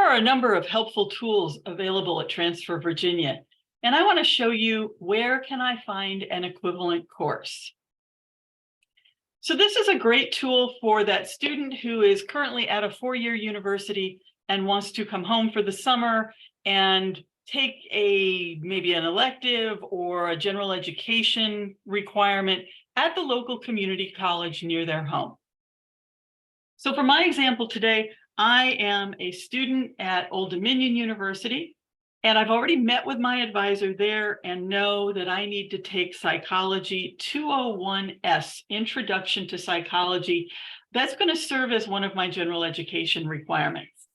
are a number of helpful tools available at Transfer Virginia, and I want to show you where can I find an equivalent course. So this is a great tool for that student who is currently at a four-year university and wants to come home for the summer and take maybe an elective or a general education requirement at the local community college near their home. So for my example today, I am a student at Old Dominion University, and I've already met with my advisor there and know that I need to take Psychology 201S, Introduction to Psychology. That's going to serve as one of my general education requirements.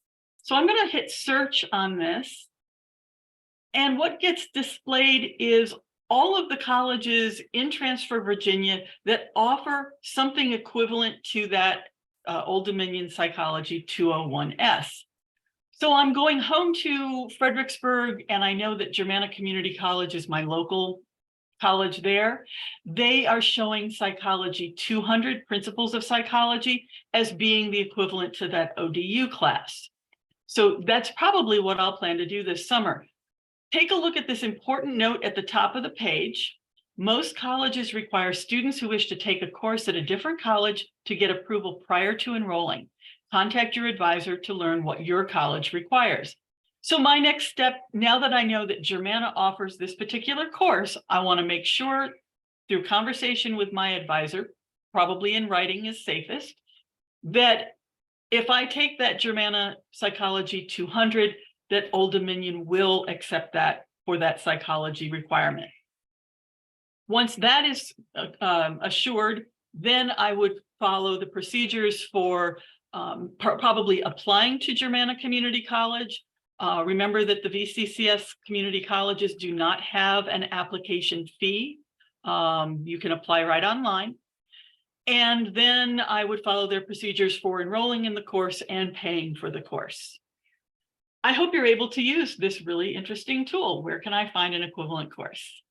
So I'm going to hit search on this. And what gets displayed is all of the colleges in Transfer Virginia that offer something equivalent to that Old Dominion Psychology 201S. So I'm going home to Fredericksburg, and I know that Germanna Community College is my local college there. They are showing Psychology 200, Principles of Psychology, as being the equivalent to that ODU class. So that's probably what I'll plan to do this summer. Take a look at this important note at the top of the page. Most colleges require students who wish to take a course at a different college to get approval prior to enrolling. Contact your advisor to learn what your college requires. So my next step, now that I know that Germanna offers this particular course, I want to make sure through conversation with my advisor, probably in writing is safest, that if I take that Germanna Psychology 200, that Old Dominion will accept that for that psychology requirement. Once that is assured, then I would follow the procedures for probably applying to Germanna Community College. Remember that the VCCS community colleges do not have an application fee. You can apply right online. And then I would follow their procedures for enrolling in the course and paying for the course. I hope you're able to use this really interesting tool. Where can I find an equivalent course?